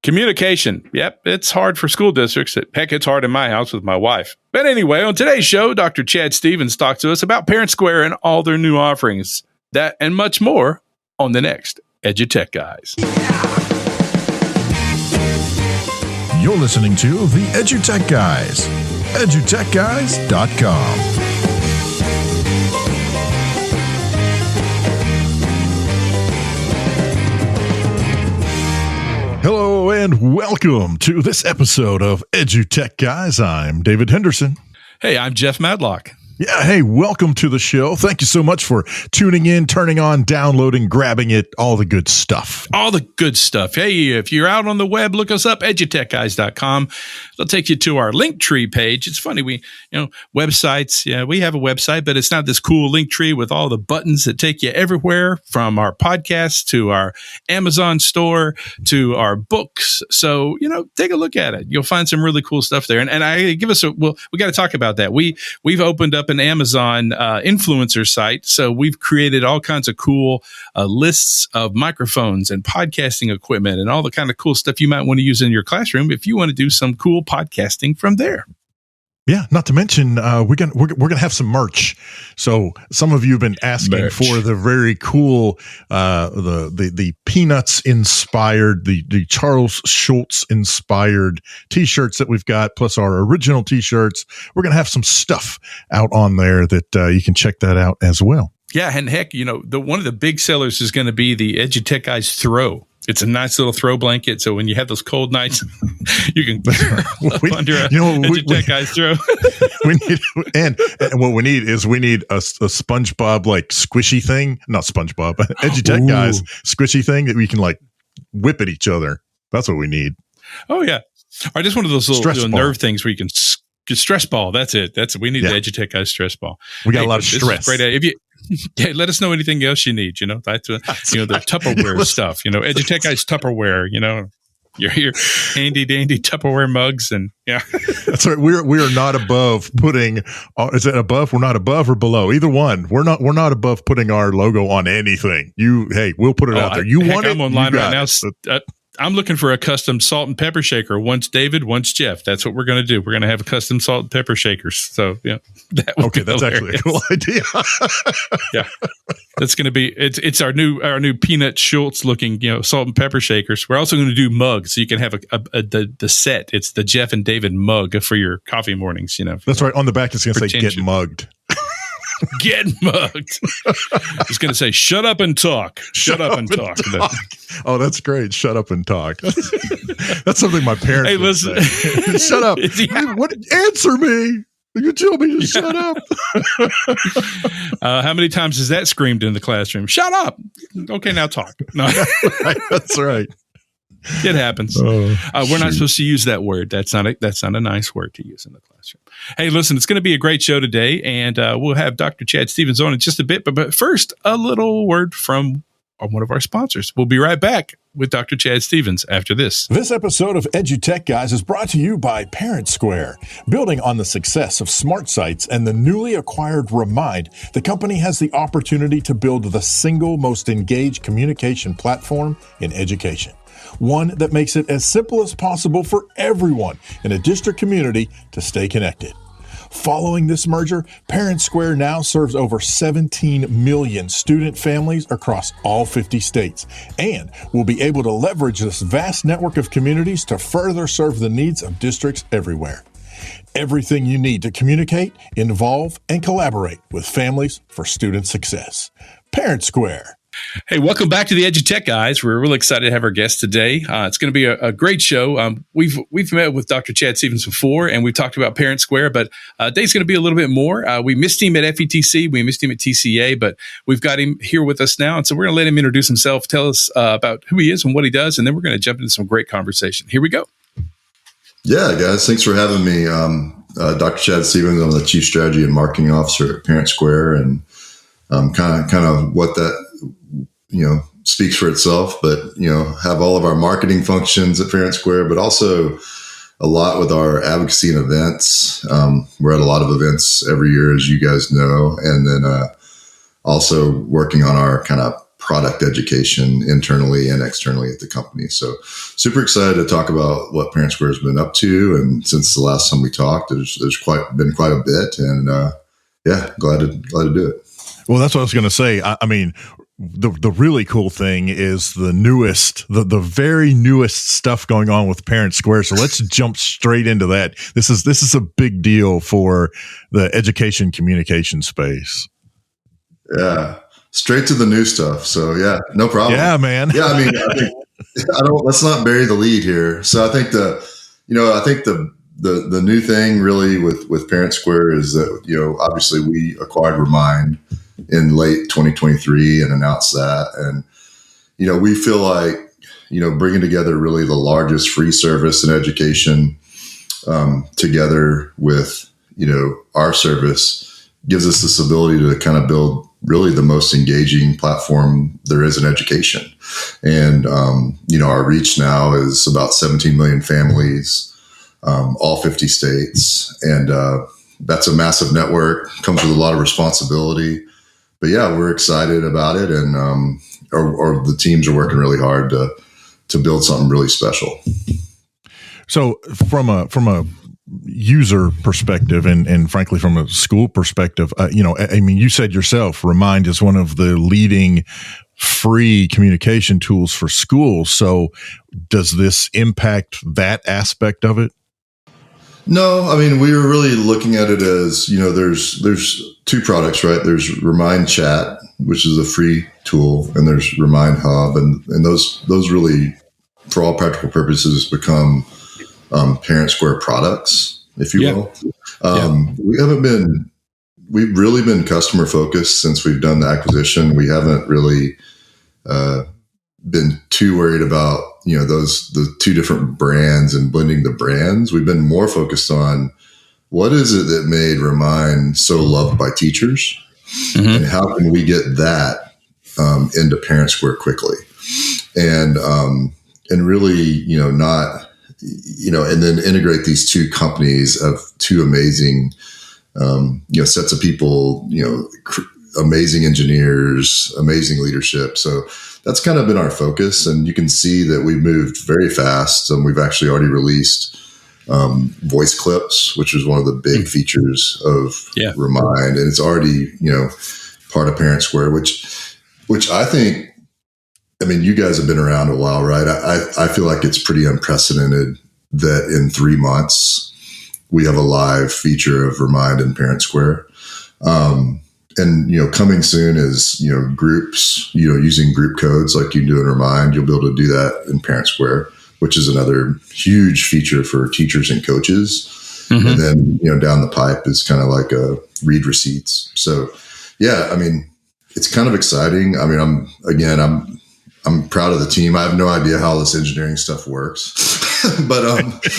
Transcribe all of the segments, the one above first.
Communication. Yep, it's hard for school districts. Heck, it's hard in my house with my wife. But anyway, on today's show, Dr. Chad Stevens talks to us about ParentSquare and all their new offerings. That and much more on the next EduTechGuys. You're listening to the EduTechGuys, EduTechGuys.com. Hello and welcome to this episode of EduTechGuys. I'm David Henderson. Hey, I'm Jeff Madlock. Yeah, hey, welcome to the show. Thank you so much for tuning in, turning on, downloading, grabbing it, all the good stuff. All the good stuff. Hey, if you're out on the web, look us up, edutechguys.com. It'll take you to our link tree page. It's funny, websites, we have a website, but it's not this cool link tree with all the buttons that take you everywhere, from our podcast to our Amazon store to our books. So, take a look at it. You'll find some really cool stuff there. And we got to talk about that. We've opened up an Amazon influencer site. So we've created all kinds of cool lists of microphones and podcasting equipment and all the kind of cool stuff you might want to use in your classroom if you want to do some cool podcasting from there. Yeah, not to mention we're gonna have some merch. So some of you have been asking for the very cool the Peanuts inspired, the Charles Schulz inspired T-shirts that we've got, plus our original T-shirts. We're gonna have some stuff out on there that you can check that out as well. Yeah, and heck, one of the big sellers is going to be the EduTechGuys Throw. It's a nice little throw blanket, so when you have those cold nights, you can under a EduTechGuys Throw. And what we need is a SpongeBob like squishy thing, not SpongeBob, EduTechGuys squishy thing that we can like whip at each other. That's what we need. Oh yeah, or just one of those little nerve things where you can stress ball. That's it. We need the EduTechGuys stress ball. We got a lot of stress. Great. If you. Yeah, let us know anything else you need. That's the Tupperware stuff. EduTechGuys Tupperware. Your handy dandy Tupperware mugs, and that's right. We are not above putting. Is it above? We're not above or below. Either one. We're not above putting our logo on anything. We'll put it out there. Want it? I'm online right now. I'm looking for a custom salt and pepper shaker. Once David, once Jeff. That's what we're going to do. We're going to have a custom salt and pepper shakers. So, that's actually a cool idea. Yeah, that's going to be it's our new Peanut Schultz looking salt and pepper shakers. We're also going to do mugs, so you can have the set. It's the Jeff and David mug for your coffee mornings. That's right. On the back, it's going to say "Get mugged." Get mugged. It's going to say, shut up and talk. Shut up and talk. Oh, that's great. Shut up and talk. That's something my parents would say. Shut up. What? Answer me. You tell me to shut up. How many times has that screamed in the classroom? Shut up. Okay, now talk. No. That's right. It happens. We're not supposed to use that word. That's not a nice word to use in the classroom. Hey, listen, it's going to be a great show today, and we'll have Dr. Chad Stevens on in just a bit. But first, a little word from one of our sponsors. We'll be right back with Dr. Chad Stevens after this. This episode of EduTechGuys is brought to you by ParentSquare. Building on the success of smart sites and the newly acquired Remind, the company has the opportunity to build the single most engaged communication platform in education. One that makes it as simple as possible for everyone in a district community to stay connected. Following this merger, ParentSquare now serves over 17 million student families across all 50 states and will be able to leverage this vast network of communities to further serve the needs of districts everywhere. Everything you need to communicate, involve, and collaborate with families for student success. ParentSquare. Hey, welcome back to the EduTechGuys. We're really excited to have our guest today. It's going to be a great show. We've met with Dr. Chad Stevens before, and we've talked about ParentSquare, but today's going to be a little bit more. We missed him at FETC. We missed him at TCA, but we've got him here with us now, and so we're going to let him introduce himself, tell us about who he is and what he does, and then we're going to jump into some great conversation. Here we go. Yeah, guys, thanks for having me. Dr. Chad Stevens, I'm the Chief Strategy and Marketing Officer at ParentSquare, and kind of what that speaks for itself, but have all of our marketing functions at ParentSquare, but also a lot with our advocacy and events. We're at a lot of events every year, as you guys know, and then also working on our kind of product education internally and externally at the company. So super excited to talk about what ParentSquare has been up to. And since the last time we talked, there's been quite a bit, and glad to do it. Well, that's what I was going to say. I mean, the really cool thing is the very newest stuff going on with ParentSquare. So let's jump straight into that. This is a big deal for the education communication space. Yeah, straight to the new stuff. So yeah, no problem. Yeah, man. Yeah, I mean, let's not bury the lead here. So I think the new thing really with ParentSquare is that, obviously we acquired Remind in late 2023 and announced that. And, we feel like, bringing together really the largest free service in education together with, our service gives us this ability to kind of build really the most engaging platform there is in education. And, our reach now is about 17 million families, all 50 states. And that's a massive network, comes with a lot of responsibility. But yeah, we're excited about it, and or the teams are working really hard to build something really special. So from a user perspective, and frankly from a school perspective, you said yourself, Remind is one of the leading free communication tools for schools. So does this impact that aspect of it? No, I mean, we were really looking at it as, there's two products, right? There's Remind Chat, which is a free tool, and there's Remind Hub, and those really, for all practical purposes, become ParentSquare products, if you will. We've really been customer focused since we've done the acquisition. We haven't really been too worried about the two different brands and blending the brands. We've been more focused on what is it that made Remind so loved by teachers, and how can we get that into ParentSquare quickly, and really and then integrate these two companies of two amazing sets of people, amazing engineers, amazing leadership. So that's kind of been our focus, and you can see that we've moved very fast. We've actually already released voice clips, which is one of the big features of Remind, and it's already part of ParentSquare, which I think, I mean, you guys have been around a while, right? I feel like it's pretty unprecedented that in 3 months we have a live feature of Remind in ParentSquare. And, coming soon is, groups, using group codes like you do in Remind. You'll be able to do that in ParentSquare, which is another huge feature for teachers and coaches. And then, down the pipe is kind of like a read receipts. So, yeah, I mean, it's kind of exciting. I mean, I'm proud of the team. I have no idea how this engineering stuff works, but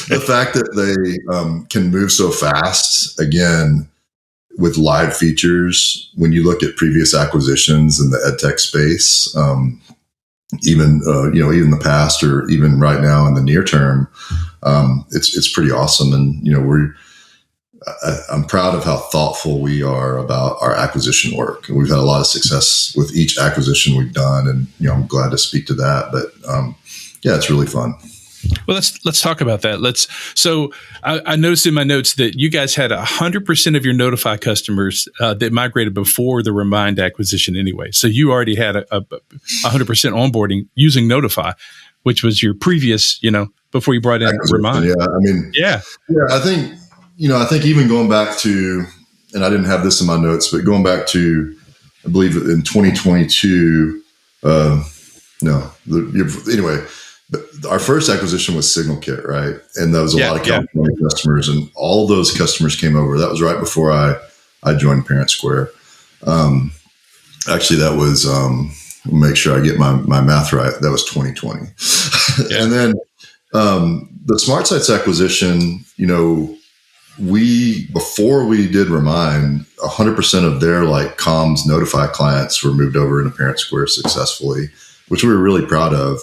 the fact that they can move so fast, again, with live features, when you look at previous acquisitions in the edtech space, even the past or even right now in the near term, it's pretty awesome. And, I'm proud of how thoughtful we are about our acquisition work. And we've had a lot of success with each acquisition we've done. And, I'm glad to speak to that, but, it's really fun. Well, let's talk about that. So I noticed in my notes that you guys had 100% of your Notify customers that migrated before the Remind acquisition anyway. So you already had a 100% onboarding using Notify, which was your previous, before you brought in Remind. Yeah, I mean, I think, I think even going back to, and I didn't have this in my notes, but going back to, I believe in 2022, anyway. But our first acquisition was SignalKit, right? And that was a lot of California customers, and all those customers came over. That was right before I joined ParentSquare. Actually, that was, make sure I get my math right. That was 2020. And then the Smart Sites acquisition, before we did Remind, 100% of their comms Notify clients were moved over into ParentSquare successfully, which we were really proud of.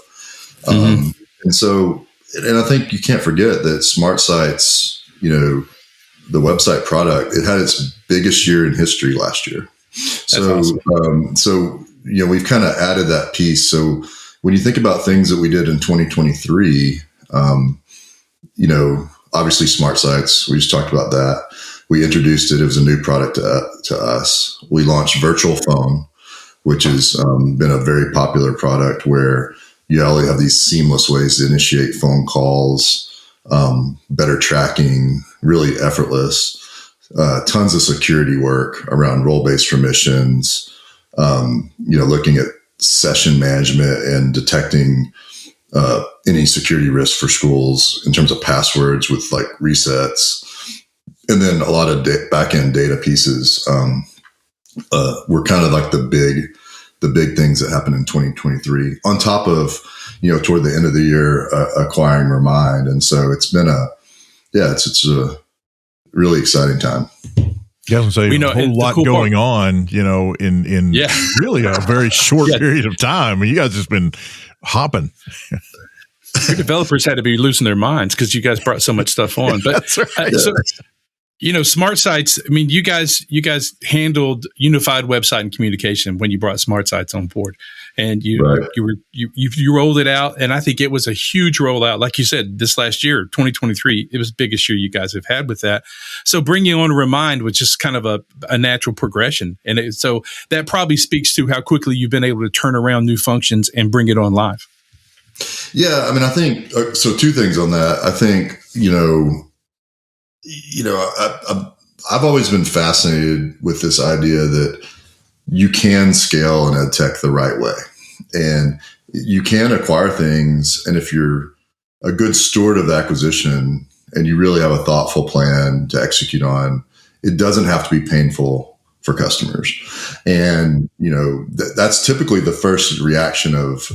And so, and I think you can't forget that Smart Sites, the website product, it had its biggest year in history last year. So, awesome. So we've kind of added that piece. So when you think about things that we did in 2023, obviously smart sites, we just talked about that. We introduced it. It was a new product to us. We launched virtual phone, which has been a very popular product where you only have these seamless ways to initiate phone calls, better tracking, really effortless, tons of security work around role-based permissions, looking at session management and detecting any security risks for schools in terms of passwords with like resets, and then a lot of back-end data pieces. Were kind of like the big things that happened in 2023 on top of, toward the end of the year, acquiring Remind. And so it's been it's a really exciting time. Yeah, I was gonna say a whole lot going on, in really a very short period of time. I mean, you guys just been hopping. Your developers had to be losing their minds because you guys brought so much stuff on. But that's right. Smart sites. I mean, you guys handled unified website and communication when you brought smart sites on board, and you rolled it out. And I think it was a huge rollout. Like you said, this last year, 2023, it was the biggest year you guys have had with that. So bringing on Remind was just kind of a natural progression, and so that probably speaks to how quickly you've been able to turn around new functions and bring it on live. Yeah, I mean, I think so. Two things on that. I think I've always been fascinated with this idea that you can scale an ed tech the right way, and you can acquire things. And if you're a good steward of the acquisition and you really have a thoughtful plan to execute on, it doesn't have to be painful for customers. And, that's typically the first reaction of,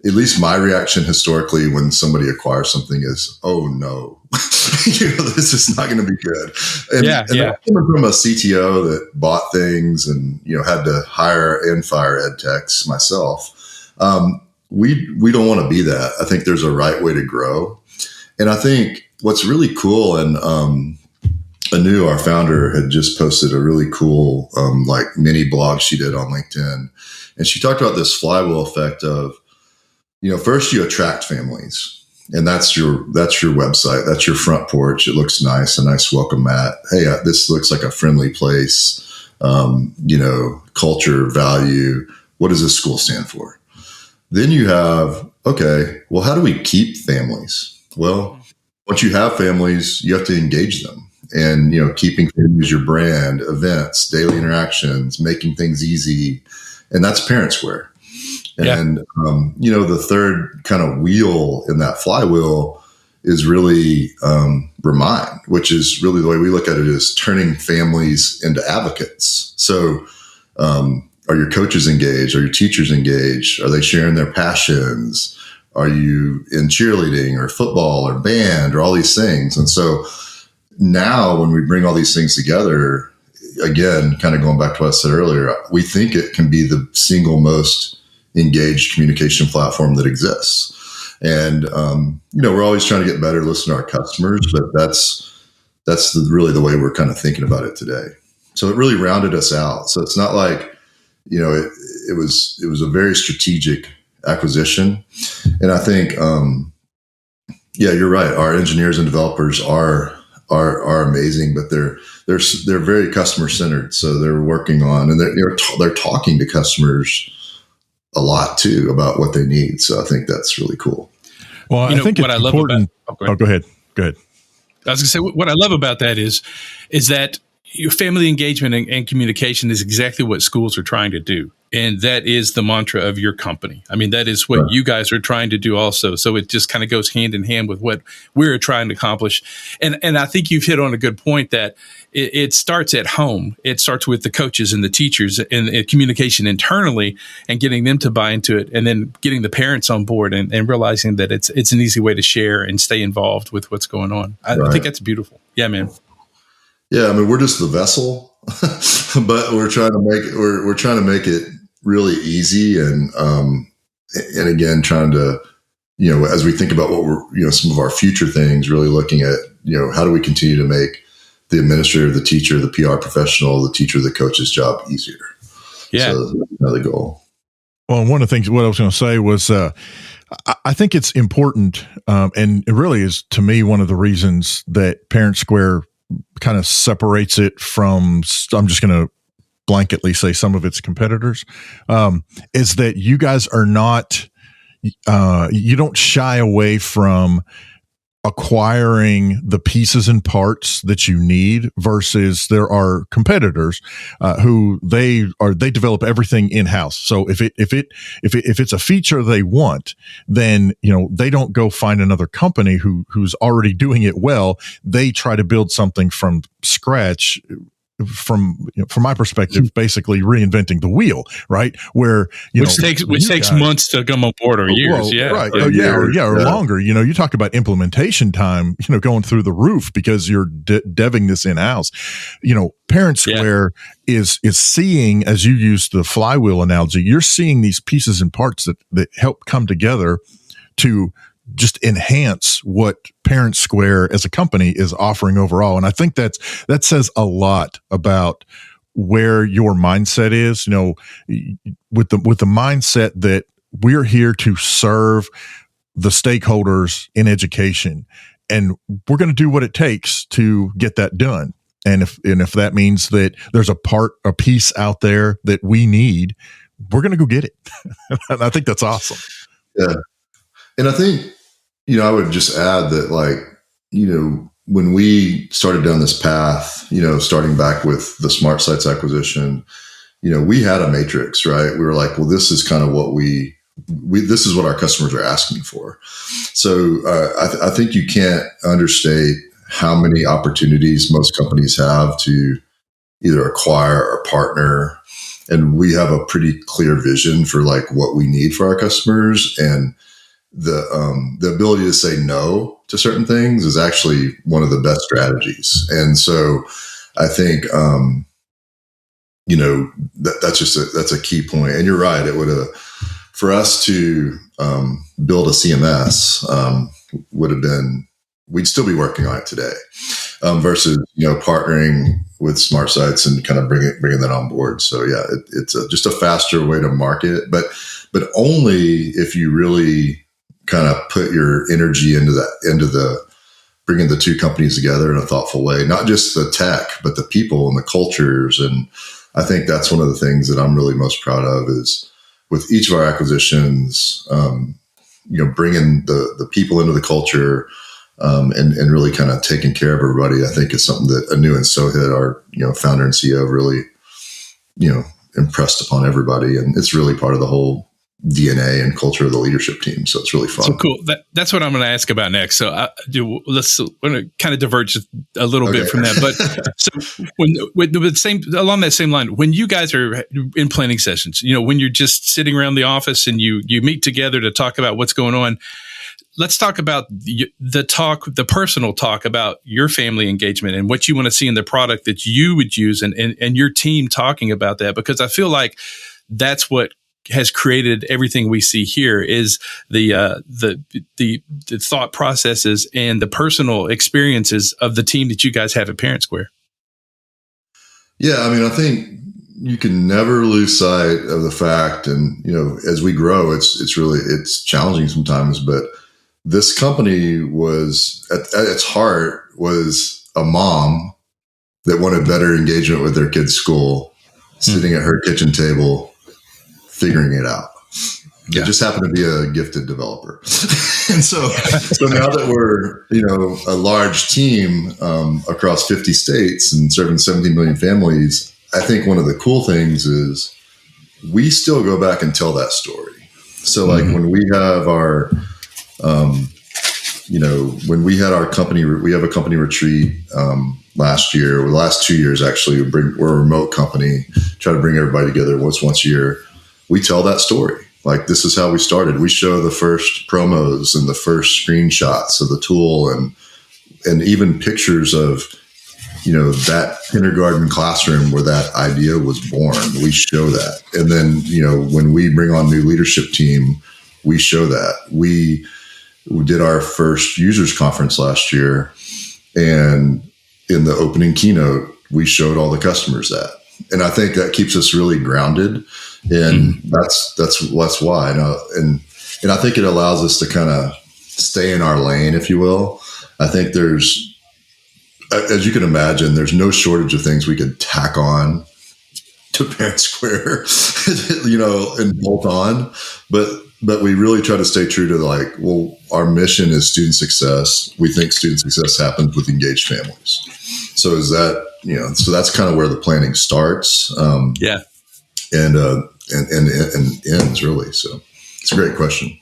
at least my reaction historically when somebody acquires something is, oh no, this is not going to be good. And coming from a CTO that bought things and, had to hire and fire ed techs myself, we don't want to be that. I think there's a right way to grow. And I think what's really cool, and Anu, our founder, had just posted a really cool mini blog she did on LinkedIn. And she talked about this flywheel effect of, first you attract families, and that's your website. That's your front porch. It looks nice, a nice welcome mat. Hey, this looks like a friendly place. Culture, value. What does this school stand for? Then you have, okay, well, how do we keep families? Well, once you have families, you have to engage them, and, keeping families your brand, events, daily interactions, making things easy. And that's ParentSquare. And, the third kind of wheel in that flywheel is really Remind, which is really the way we look at it, is turning families into advocates. So are your coaches engaged? Are your teachers engaged? Are they sharing their passions? Are you in cheerleading or football or band or all these things? And so now when we bring all these things together, again, kind of going back to what I said earlier, we think it can be the single most engaged communication platform that exists. And, we're always trying to get better, listen to our customers, but that's really the way we're kind of thinking about it today. So it really rounded us out. So it's not like, it was a very strategic acquisition. And I think, you're right. Our engineers and developers are amazing, but they're very customer centered. So they're working on, and they're talking to customers a lot too about what they need. So I think that's really cool. Well, I think it's important. Go ahead. I was going to say, what I love about that is that your family engagement and communication is exactly what schools are trying to do. And that is the mantra of your company. I mean, that is what you guys are trying to do also. So it just kind of goes hand in hand with what we're trying to accomplish. And I think you've hit on a good point that it starts at home. It starts with the coaches and the teachers and communication internally and getting them to buy into it, and then getting the parents on board and realizing that it's an easy way to share and stay involved with what's going on. I think that's beautiful. Yeah, man. Yeah, I mean, we're just the vessel, but we're trying to make it really easy, and again, trying to, as we think about what we're, some of our future things, really looking at, how do we continue to make the administrator, the teacher, the PR professional, the teacher, the coach's job easier. Yeah. So that's another goal. Well, one of the things, what I was going to say was, I think it's important, and it really is, to me, one of the reasons that ParentSquare kind of separates it from, I'm just going to blanketly say, some of its competitors, is that you guys are not, you don't shy away from acquiring the pieces and parts that you need, versus there are competitors who they develop everything in house. So if it's a feature they want, then they don't go find another company who's already doing it well. They try to build something from scratch. From my perspective, basically reinventing the wheel, right? Where which takes months to come on board, or years, right? Or or longer. You talk about implementation time, going through the roof because you're deving this in house. ParentSquare is seeing, as you use the flywheel analogy, you're seeing these pieces and parts that help come together to just enhance what ParentSquare as a company is offering overall. And I think that says a lot about where your mindset is, with the mindset that we're here to serve the stakeholders in education, and we're going to do what it takes to get that done. And if that means that there's a piece out there that we need, we're going to go get it. And I think that's awesome. Yeah. And I think, I would just add that, when we started down this path, starting back with the Smart Sites acquisition, we had a matrix, right? We were like, well, this is kind of what this is what our customers are asking for. So I think you can't understate how many opportunities most companies have to either acquire or partner. And we have a pretty clear vision for what we need for our customers, and the ability to say no to certain things is actually one of the best strategies. And so I think, that's a key point. And you're right. It would for us to build a CMS would have been, we'd still be working on it today, versus, partnering with Smart Sites and kind of bringing that on board. So yeah, it's just a faster way to market, but only if you really kind of put your energy into the bringing the two companies together in a thoughtful way, not just the tech, but the people and the cultures. And I think that's one of the things that I'm really most proud of is with each of our acquisitions, bringing the people into the culture, and really kind of taking care of everybody. I think is something that Anu and Sohit, our, founder and CEO, really, impressed upon everybody. And it's really part of the whole DNA and culture of the leadership team. So it's really fun. So cool. That's what I'm going to ask about next. So we're going to kind of diverge a little bit from that. But so along that same line, when you guys are in planning sessions, when you're just sitting around the office and you meet together to talk about what's going on, let's talk about the personal talk about your family engagement and what you want to see in the product that you would use, and your team talking about that, because I feel like that's what has created everything we see here is the thought processes and the personal experiences of the team that you guys have at ParentSquare. Yeah, I mean, I think you can never lose sight of the fact, and as we grow, it's challenging sometimes, but this company was at its heart was a mom that wanted better engagement with their kids' school, sitting at her kitchen table, figuring it out. It just happened to be a gifted developer. And so now that we're, a large team across 50 states and serving 17 million families, I think one of the cool things is we still go back and tell that story. So when we have our, when we had our company, we have a company retreat last year, or the last 2 years, actually, we're a remote company, try to bring everybody together once a year. We tell that story. This is how we started. We show the first promos and the first screenshots of the tool and even pictures of, that kindergarten classroom where that idea was born. We show that. And then, when we bring on new leadership team, we show that. We did our first users conference last year, and in the opening keynote, we showed all the customers that. And I think that keeps us really grounded. And that's why. And I think it allows us to kind of stay in our lane, if you will. I think there's, as you can imagine, there's no shortage of things we could tack on to ParentSquare, and bolt on. But we really try to stay true to our mission is student success. We think student success happens with engaged families. So is that, so that's kind of where the planning starts. And ends really. So it's a great question.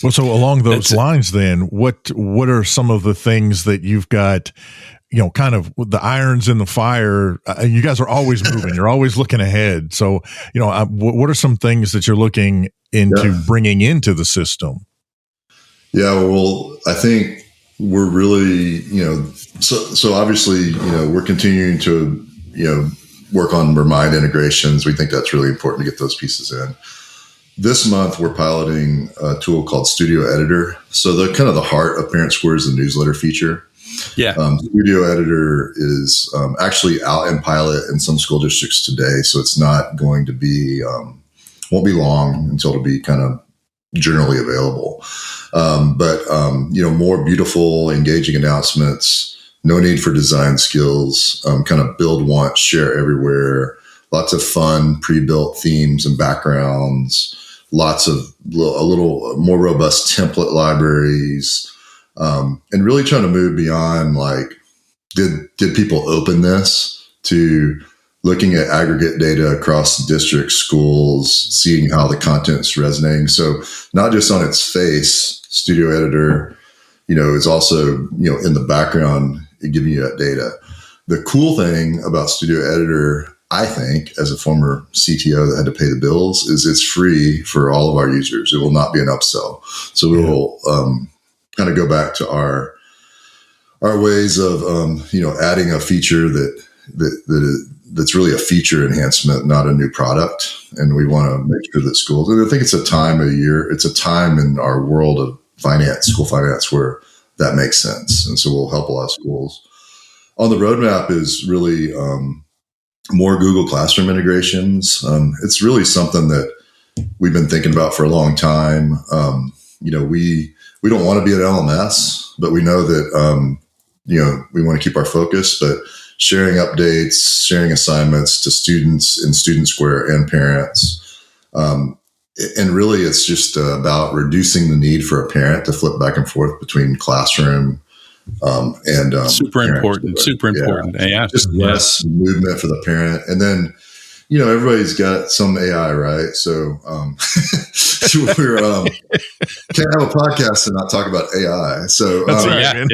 Well, so along those lines, then what are some of the things that you've got, kind of the irons in the fire? You guys are always moving. You're always looking ahead. So, what are some things that you're looking into bringing into the system? Yeah, well, I think we're really, so obviously, we're continuing to, work on Remind integrations. We think that's really important to get those pieces in. This month, we're piloting a tool called Studio Editor. So the kind of the heart of ParentSquare is the newsletter feature. Yeah. Studio Editor is actually out in pilot in some school districts today. So it's not going to be, won't be long until it'll be kind of generally available. But more beautiful, engaging announcements, no need for design skills, kind of build once, share everywhere, lots of fun pre-built themes and backgrounds, lots of a little more robust template libraries, and really trying to move beyond did people open this to looking at aggregate data across district schools, seeing how the content's resonating. So not just on its face, Studio Editor, is also, in the background, giving you that data. The cool thing about Studio Editor, I think, as a former CTO that had to pay the bills, is it's free for all of our users. It will not be an upsell. So we will kind of go back to our ways of adding a feature that's really a feature enhancement, not a new product. And we want to make sure that schools, and I think it's a time of year, it's a time in our world of finance, school finance, where that makes sense. And so we'll help a lot of schools. On the roadmap is really more Google Classroom integrations. It's really something that we've been thinking about for a long time. We don't want to be an LMS, but we know that, we want to keep our focus, but sharing updates, sharing assignments to students in StudentSquare and parents. And really it's just about reducing the need for a parent to flip back and forth between classroom and super important. Yeah. Just less movement for the parent. And then, everybody's got some AI, right? So we're can't have a podcast and not talk about AI. So that's right.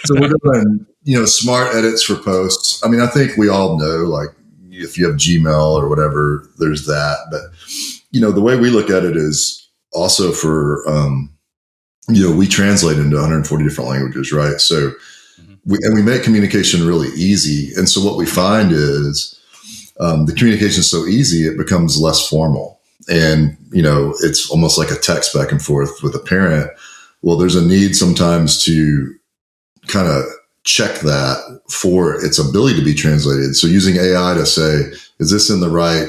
So we're doing smart edits for posts. I mean, I think we all know, if you have Gmail or whatever, there's that. But the way we look at it is also for we translate into 140 different languages, right? So we make communication really easy. And so what we find is the communication is so easy, it becomes less formal. And, it's almost like a text back and forth with a parent. Well, there's a need sometimes to kind of check that for its ability to be translated. So using AI to say, is this in the right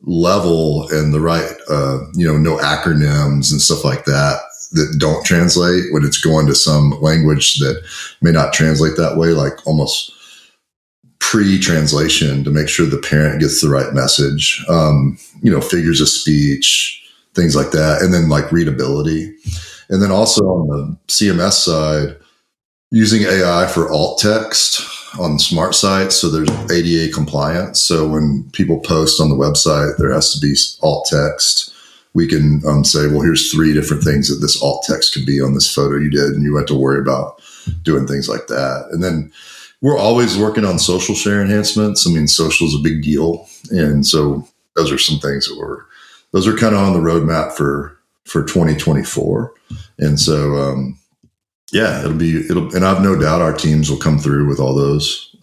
level and the right, no acronyms and stuff like that don't translate when it's going to some language that may not translate that way, like almost pre-translation to make sure the parent gets the right message, figures of speech, things like that. And then readability. And then also on the CMS side, using AI for alt text on smart sites. So there's ADA compliance. So when people post on the website, there has to be alt text. We can say, well, here's 3 different things that this alt text could be on this photo you did. And you have to worry about doing things like that. And then we're always working on social share enhancements. I mean, social is a big deal. And so those are some things that those are kind of on the roadmap for 2024. And so, and I have no doubt our teams will come through with all those,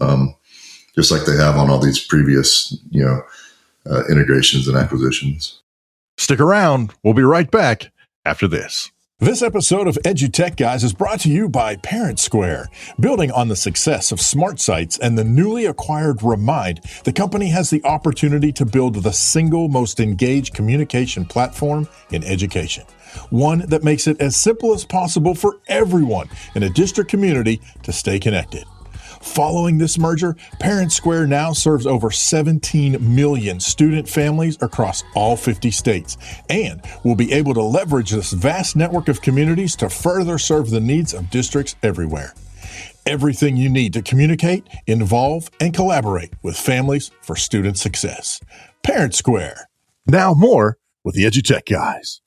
just like they have on all these previous, integrations and acquisitions. Stick around. We'll be right back after this. This episode of EduTechGuys is brought to you by ParentSquare. Building on the success of smart sites and the newly acquired Remind, the company has the opportunity to build the single most engaged communication platform in education. One that makes it as simple as possible for everyone in a district community to stay connected. Following this merger, ParentSquare now serves over 17 million student families across all 50 states and will be able to leverage this vast network of communities to further serve the needs of districts everywhere. Everything you need to communicate, involve, and collaborate with families for student success. ParentSquare. Now more with the EduTech Guys.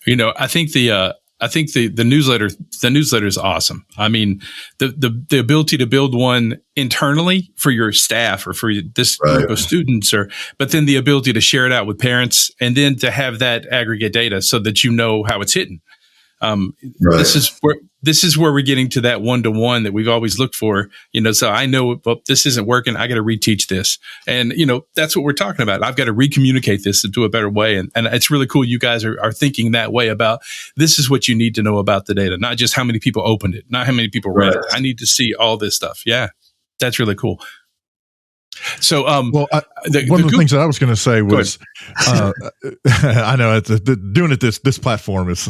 You know, I think the newsletter is awesome. I mean, the ability to build one internally for your staff or for this group of students, but then the ability to share it out with parents and then to have that aggregate data so that you know how it's hitting. This is where we're getting to that one-to-one that we've always looked for, you know, so I know, well, this isn't working. I got to reteach this. And, you know, that's what we're talking about. I've got to recommunicate this into a better way. And it's really cool. You guys are thinking that way about this is what you need to know about the data, not just how many people opened it, not how many people read it. I need to see all this stuff. Yeah, that's really cool. So, one of the things that I was going to say was, I know doing it this platform is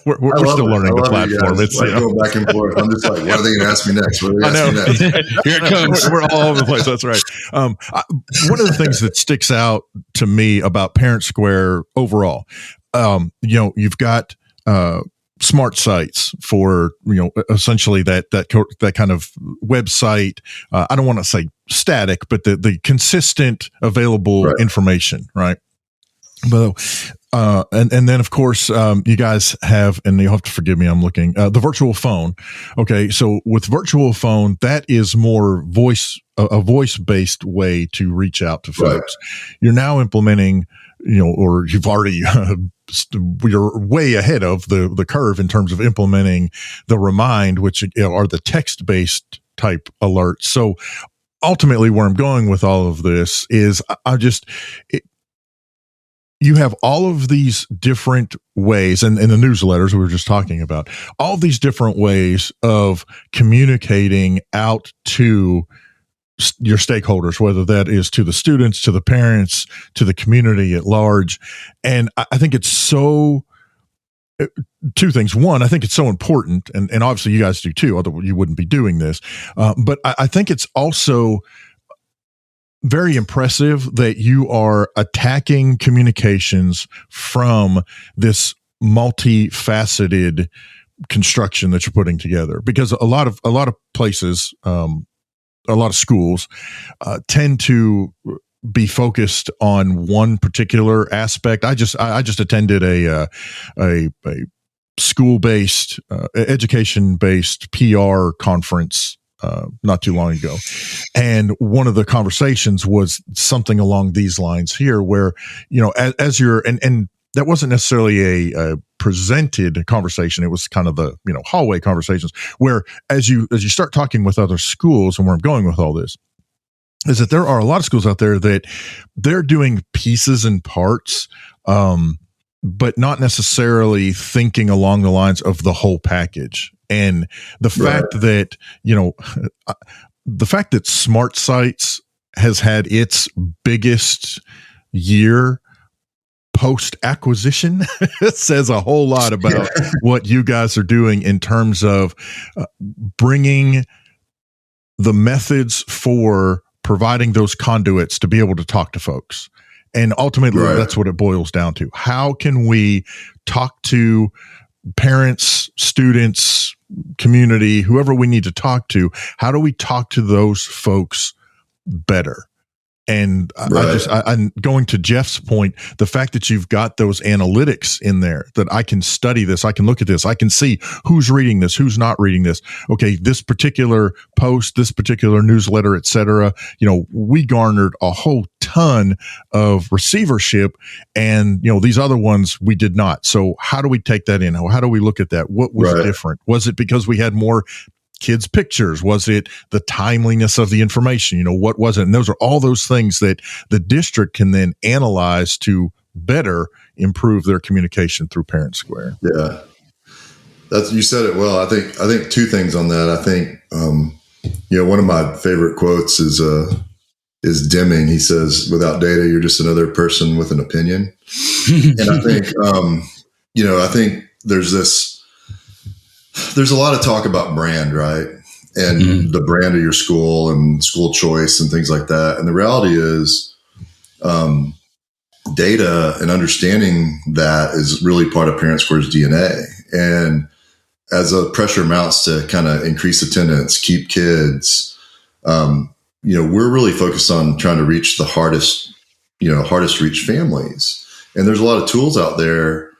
we're still learning the platform. It's like going back and forth. I'm just like, what are they going to ask me next? What are they going to ask me next? Here it comes. We're all over the place. That's right. One of the things that sticks out to me about ParentSquare overall, you know, you've got smart sites for, you know, essentially that kind of website. I don't want to say static, but the consistent available information, right? But and then of course you guys have, and you'll have to forgive me, I'm looking the virtual phone. Okay, so with virtual phone, that is more a voice based way to reach out to folks. You're now implementing, you know, or you've already you're way ahead of the curve in terms of implementing the Remind, which are the text-based type alerts. So ultimately where I'm going with all of this is you have all of these different ways, and in the newsletters we were just talking about, all these different ways of communicating out to your stakeholders, whether that is to the students, to the parents, to the community at large. And I think it's so, two things. One, I think it's so important, and obviously you guys do too, otherwise you wouldn't be doing this. But I think it's also very impressive that you are attacking communications from this multifaceted construction that you're putting together, because a lot of places, a lot of schools tend to be focused on one particular aspect. I just attended a school-based, education-based PR conference not too long ago, and one of the conversations was something along these lines here, where, you know, as you're and that wasn't necessarily a presented conversation. It was kind of the, you know, hallway conversations where as you start talking with other schools, and where I'm going with all this is that there are a lot of schools out there that they're doing pieces and parts, but not necessarily thinking along the lines of the whole package. And the fact that, you know, the fact that Smart Sites has had its biggest year post-acquisition says a whole lot about what you guys are doing in terms of bringing the methods for providing those conduits to be able to talk to folks. And ultimately, that's what it boils down to. How can we talk to parents, students, community, whoever we need to talk to? How do we talk to those folks better? And I'm going to Jeff's point, the fact that you've got those analytics in there, that I can study this, I can look at this, I can see who's reading this, who's not reading this. Okay, this particular post, this particular newsletter, et cetera, you know, we garnered a whole ton of receivership, and, you know, these other ones we did not. So how do we take that in? How do we look at that? What was different? Was it because we had more kids' pictures? Was it the timeliness of the information? You know, what was it? And those are all those things that the district can then analyze to better improve their communication through ParentSquare. Yeah. That's, you said it well. I think two things on that. I think, one of my favorite quotes is Deming. He says, without data, you're just another person with an opinion. And I think, I think there's a lot of talk about brand, right? And the brand of your school and school choice and things like that. And the reality is, data and understanding that is really part of ParentSquare's DNA. And as the pressure mounts to kind of increase attendance, keep kids, we're really focused on trying to reach the hardest reach families. And there's a lot of tools out there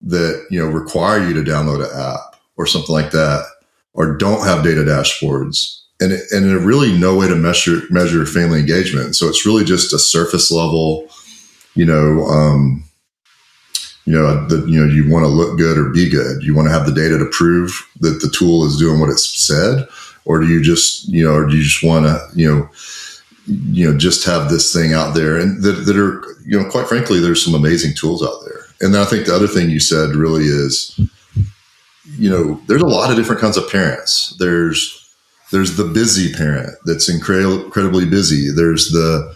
that, require you to download an app or something like that, or don't have data dashboards. And there's really no way to measure family engagement. So it's really just a surface level, you want to look good or be good. You want to have the data to prove that the tool is doing what it's said, or do you just want to, just have this thing out there, and that are, quite frankly, there's some amazing tools out there. And then I think the other thing you said really is, there's a lot of different kinds of parents. There's the busy parent that's incredibly busy. There's the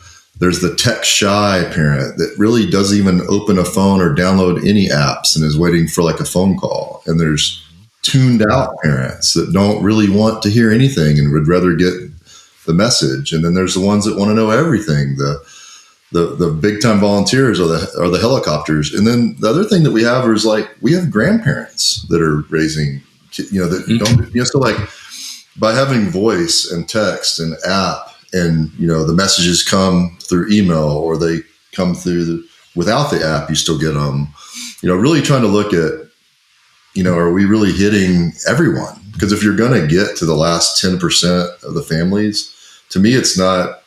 tech shy parent that really doesn't even open a phone or download any apps and is waiting for like a phone call. And there's tuned out parents that don't really want to hear anything and would rather get the message. And then there's the ones that want to know everything. The big time volunteers are the helicopters. And then the other thing that we have is we have grandparents that are raising, don't, so like by having voice and text and app, and, the messages come through email or they come through without the app, you still get them, really trying to look at, are we really hitting everyone? Because if you're going to get to the last 10% of the families, to me, it's not,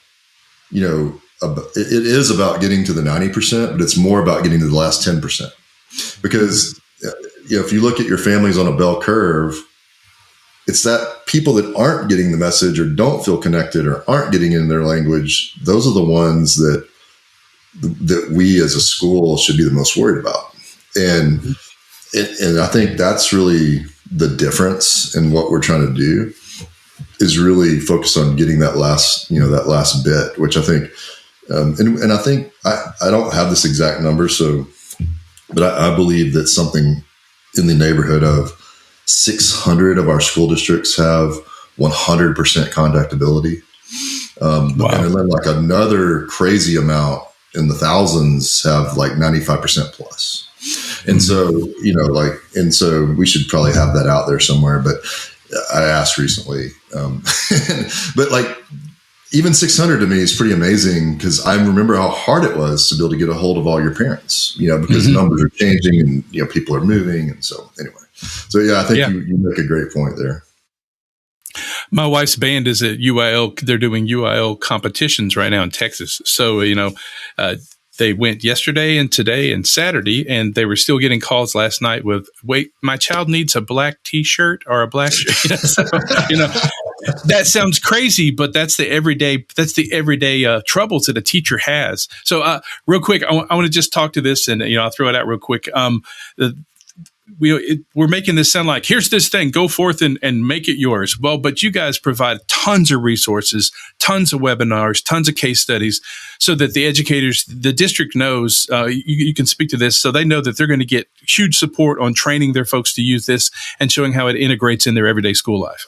it is about getting to the 90%, but it's more about getting to the last 10%. Because, if you look at your families on a bell curve, it's that people that aren't getting the message or don't feel connected or aren't getting in their language, those are the ones that we as a school should be the most worried about. And I think that's really the difference in what we're trying to do, is really focus on getting that last bit, which I think, and I think I don't have this exact number. But I believe that something in the neighborhood of 600 of our school districts have 100% contactability. Wow. And then like another crazy amount in the thousands have 95% plus. And so, so we should probably have that out there somewhere, but I asked recently, but even 600 to me is pretty amazing, because I remember how hard it was to be able to get a hold of all your parents, because numbers are changing and, people are moving. And so anyway. So, yeah, I think you make a great point there. My wife's band is at UIL. They're doing UIL competitions right now in Texas. So, they went yesterday and today and Saturday, and they were still getting calls last night with, wait, my child needs a black T-shirt or a black shirt. So, that sounds crazy, but that's the everyday troubles that a teacher has. So, real quick, I want to just talk to this, and, I'll throw it out real quick. We're making this sound like, here's this thing, go forth and make it yours. Well, but you guys provide tons of resources, tons of webinars, tons of case studies, so that the educators, the district knows, you can speak to this, so they know that they're going to get huge support on training their folks to use this and showing how it integrates in their everyday school life.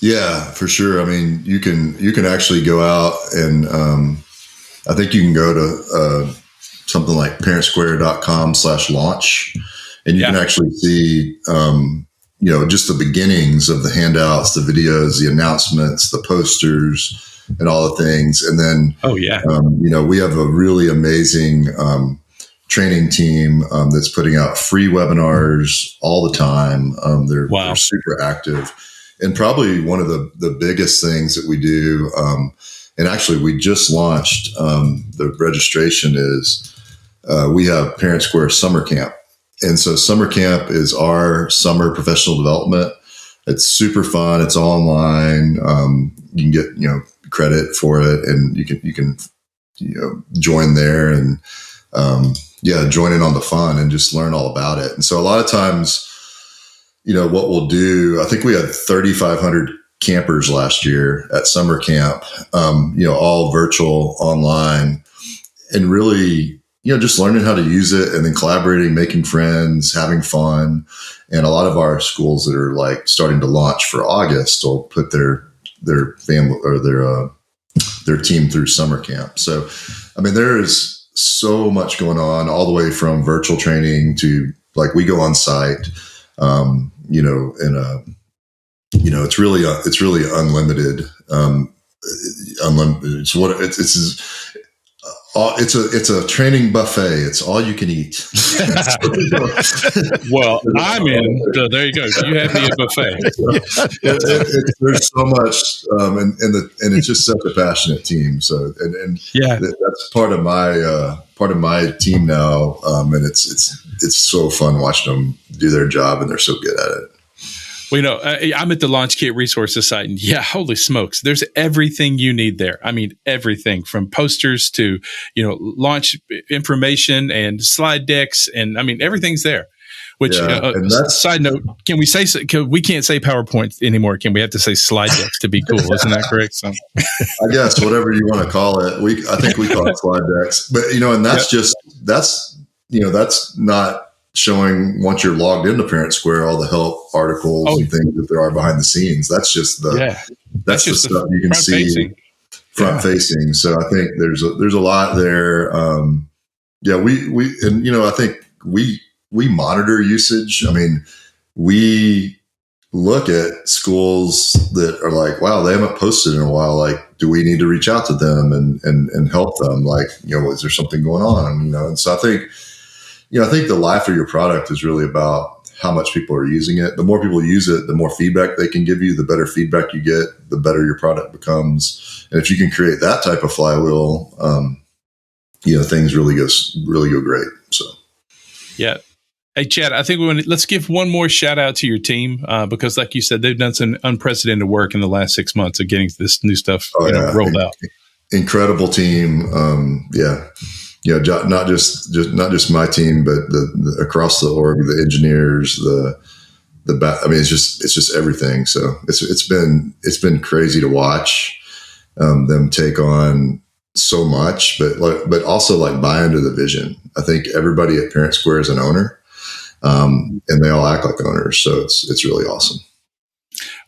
Yeah, for sure. I mean, you can actually go out and I think you can go to something like ParentSquare.com/launch. And you can actually see, just the beginnings of the handouts, the videos, the announcements, the posters, and all the things. And then, we have a really amazing training team that's putting out free webinars all the time. They're super active. And probably one of the biggest things that we do, and actually we just launched, the registration is, we have ParentSquare Summer Camp. And so Summer Camp is our summer professional development. It's super fun. It's online. You can get, credit for it, and you can join there and, join in on the fun and just learn all about it. And so a lot of times, what we'll do, I think we had 3,500 campers last year at summer camp, all virtual online, and really, just learning how to use it and then collaborating, making friends, having fun. And a lot of our schools that are like starting to launch for August will put their family or their team through summer camp. So, I mean, there is so much going on, all the way from virtual training to like we go on site, it's really unlimited. Unlimited. So it's a training buffet. It's all you can eat. Well, I'm in. So there you go. You have me a buffet. There's so much, and it's just such a passionate team. So that's part of my team now, and it's so fun watching them do their job, and they're so good at it. Well, I'm at the Launch Kit Resources site, and holy smokes, there's everything you need there. I mean, everything from posters to, launch information and slide decks. And I mean, everything's there, which, side note, we can't say PowerPoint anymore. Can we have to say slide decks to be cool? Isn't that correct? So, I guess whatever you want to call it, I think we call it slide decks, but, and that's not showing once you're logged into ParentSquare all the help articles and things that there are behind the scenes. That's just that's just the stuff you can see front facing. So I think there's a lot there. I think we monitor usage. I mean, we look at schools that are like, wow, they haven't posted in a while. Like, do we need to reach out to them and help them? Like, is there something going on? And so I think the life of your product is really about how much people are using it. The more people use it, the more feedback they can give you, the better feedback you get, the better your product becomes. And if you can create that type of flywheel, things really go great. So, yeah. Hey, Chad, I think let's give one more shout out to your team because, like you said, they've done some unprecedented work in the last 6 months of getting this new stuff rolled out. Incredible team. Not just my team, but the across the org, the engineers, it's just everything. So it's been crazy to watch them take on so much, but also like buy into the vision. I think everybody at ParentSquare is an owner, and they all act like owners. So it's really awesome.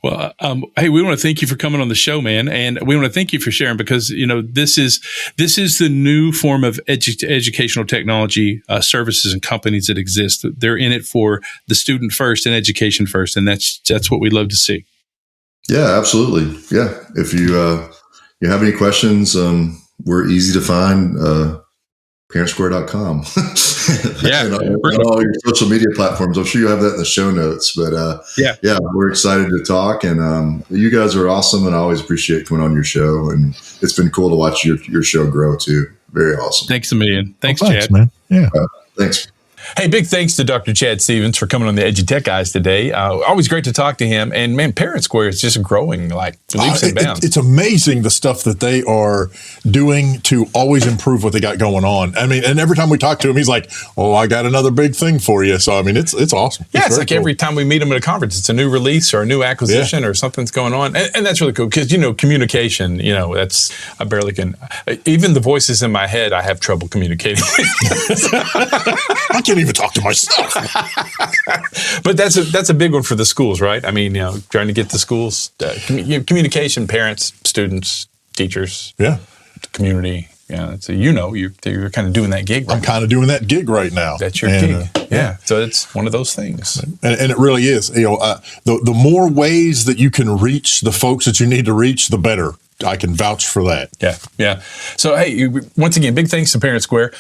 Well, hey, we want to thank you for coming on the show, man, and we want to thank you for sharing because this is the new form of educational technology services and companies that exist. They're in it for the student first and education first, and that's what we love to see. Yeah, absolutely. Yeah, if you have any questions, we're easy to find. ParentSquare.com. on all your social media platforms. I'm sure you'll have that in the show notes. But we're excited to talk, and you guys are awesome, and I always appreciate coming on your show. And it's been cool to watch your show grow too. Very awesome. Thanks a million. Thanks, thanks, Chad. Man. Yeah. Thanks. Hey, big thanks to Dr. Chad Stevens for coming on the EduTechGuys today. Always great to talk to him. And man, ParentSquare is just growing like leaps and bounds. It's amazing the stuff that they are doing to always improve what they got going on. I mean, and every time we talk to him, he's like, "Oh, I got another big thing for you." So I mean, it's awesome. Yeah, it's like cool. Every time we meet him at a conference, it's a new release or a new acquisition or something's going on, and that's really cool because communication. That's I barely can. Even the voices in my head, I have trouble communicating. I can't even talk to myself. But that's a big one for the schools, right? I mean, trying to get the schools communication, parents, students, teachers, community. Yeah, so you're kind of doing that gig. Right I'm kind of doing that gig right now. That's your gig. So it's one of those things, and it really is. The more ways that you can reach the folks that you need to reach, the better. I can vouch for that. Yeah. So, hey, once again, big thanks to ParentSquare.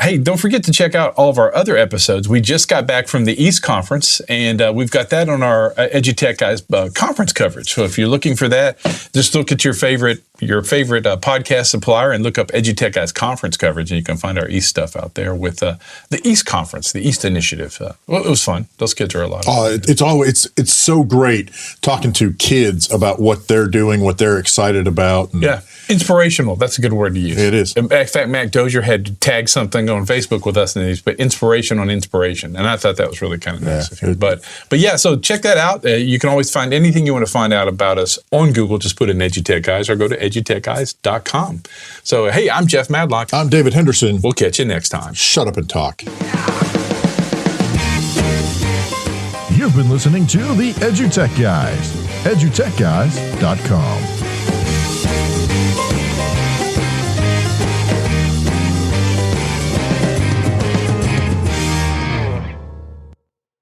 Hey, don't forget to check out all of our other episodes. We just got back from the East Conference, and we've got that on our EduTechGuys conference coverage. So if you're looking for that, just look at your favorite podcast supplier and look up EduTechGuys conference coverage, and you can find our East stuff out there with the East Conference, the East Initiative. Well, it was fun. Those kids are a lot of fun. It's so great talking to kids about what they're doing, what they're excited excited about. And Yeah. Inspirational. That's a good word to use. It is. In fact, Mac Dozier had tagged something on Facebook with us in these, but inspiration on inspiration. And I thought that was really kind of nice of him. But yeah, so check that out. You can always find anything you want to find out about us on Google. Just put in EduTech Guys or go to EduTechGuys.com. So, hey, I'm Jeff Madlock. I'm David Henderson. We'll catch you next time. Shut up and talk. You've been listening to the EduTech Guys, edutechguys.com.